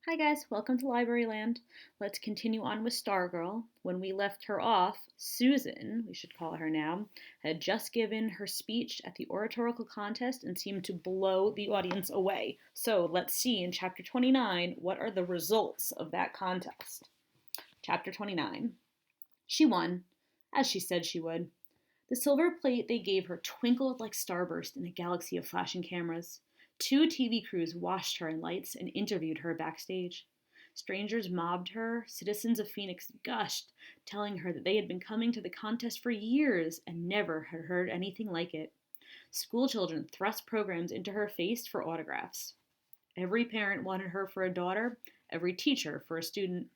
Hi guys, welcome to Library Land. Let's continue on with Stargirl. When we left her off, Susan, we should call her now, had just given her speech at the oratorical contest and seemed to blow the audience away. So let's see in chapter 29 what are the results of that contest. Chapter 29. She won, as she said she would. The silver plate they gave her twinkled like starburst in a galaxy of flashing cameras. Two TV crews washed her in lights and interviewed her backstage. Strangers mobbed her, citizens of Phoenix gushed, telling her that they had been coming to the contest for years and never had heard anything like it. Schoolchildren thrust programs into her face for autographs. Every parent wanted her for a daughter, every teacher for a student.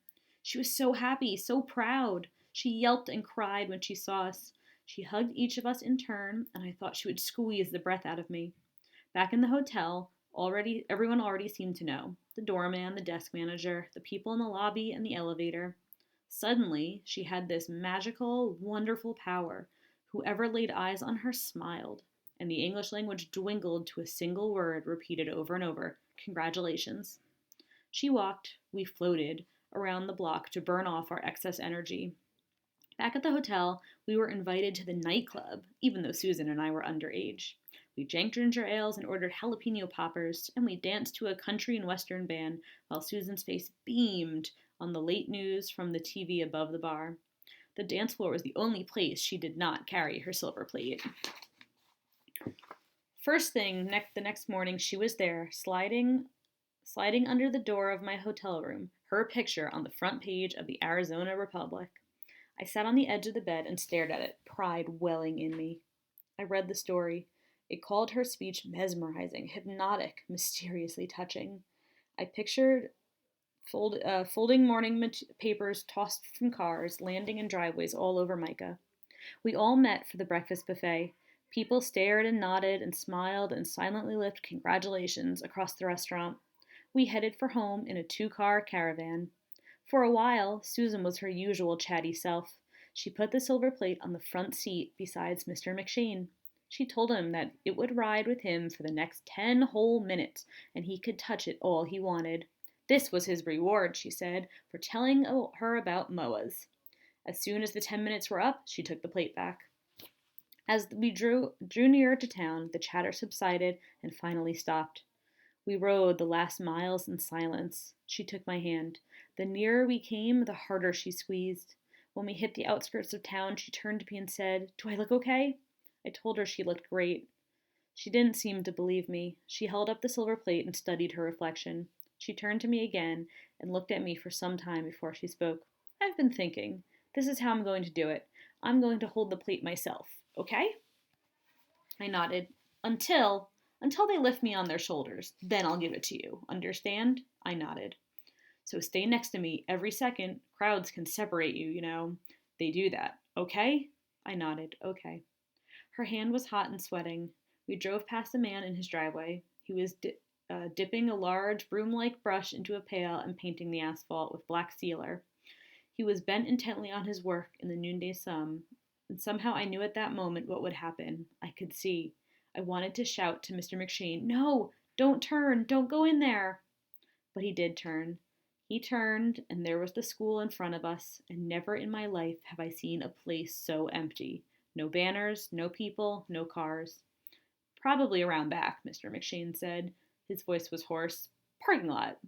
She was so happy, so proud. She yelped and cried when she saw us. She hugged each of us in turn, and I thought she would squeeze the breath out of me. Back in the hotel, everyone already seemed to know. The doorman, the desk manager, the people in the lobby and the elevator. Suddenly, she had this magical, wonderful power. Whoever laid eyes on her smiled, and the English language dwindled to a single word repeated over and over: congratulations. She walked, we floated, around the block to burn off our excess energy. Back at the hotel, we were invited to the nightclub, even though Susan and I were underage. We drank ginger ales and ordered jalapeno poppers, and we danced to a country and western band while Susan's face beamed on the late news from the TV above the bar. The dance floor was the only place she did not carry her silver plate. First thing, the next morning, she was there, sliding under the door of my hotel room, her picture on the front page of the Arizona Republic. I sat on the edge of the bed and stared at it, pride welling in me. I read the story. It called her speech mesmerizing, hypnotic, mysteriously touching. I pictured folding morning papers tossed from cars, landing in driveways all over Micah. We all met for the breakfast buffet. People stared and nodded and smiled and silently lifted congratulations across the restaurant. We headed for home in a two-car caravan. For a while, Susan was her usual chatty self. She put the silver plate on the front seat beside Mr. McShane. She told him that it would ride with him for the next 10 whole minutes, and he could touch it all he wanted. This was his reward, she said, for telling her about Moas. As soon as the 10 minutes were up, she took the plate back. As we drew nearer to town, the chatter subsided and finally stopped. We rode the last miles in silence. She took my hand. The nearer we came, the harder she squeezed. When we hit the outskirts of town, she turned to me and said, "Do I look okay?" I told her she looked great. She didn't seem to believe me. She held up the silver plate and studied her reflection. She turned to me again and looked at me for some time before she spoke. "I've been thinking. This is how I'm going to do it. I'm going to hold the plate myself, okay?" I nodded. Until they lift me on their shoulders. Then I'll give it to you. Understand?" I nodded. "So stay next to me every second. Crowds can separate you, you know. They do that. Okay?" I nodded. Okay. Her hand was hot and sweating. We drove past a man in his driveway. He was dipping a large broom-like brush into a pail and painting the asphalt with black sealer. He was bent intently on his work in the noonday sun, and somehow I knew at that moment what would happen. I could see. I wanted to shout to Mr. McShane, "No! Don't turn! Don't go in there!" But he did turn. He turned, and there was the school in front of us, and never in my life have I seen a place so empty. No banners, no people, no cars. "Probably around back," Mr. McShane said. His voice was hoarse. "Parking lot."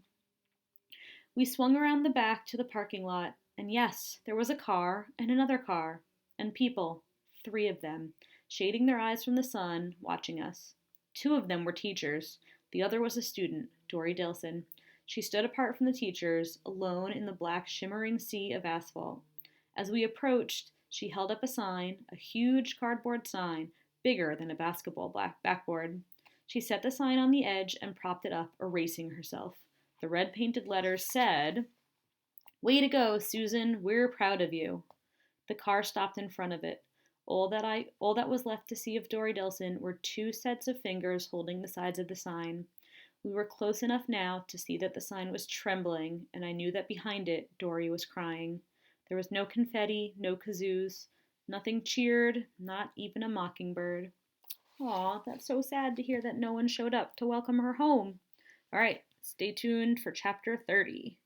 We swung around the back to the parking lot, and yes, there was a car, and another car, and people, 3 of them, shading their eyes from the sun, watching us. 2 of them were teachers. The other was a student, Dory Dilson. She stood apart from the teachers, alone in the black shimmering sea of asphalt. As we approached, she held up a sign, a huge cardboard sign, bigger than a basketball backboard. She set the sign on the edge and propped it up, erasing herself. The red painted letters said, "Way to go, Susan. We're proud of you." The car stopped in front of it. All that was left to see of Dory Dilson were 2 sets of fingers holding the sides of the sign. We were close enough now to see that the sign was trembling, and I knew that behind it, Dory was crying. There was no confetti, no kazoos. Nothing cheered, not even a mockingbird. Aw, that's so sad to hear that no one showed up to welcome her home. All right, Stay tuned for chapter 30.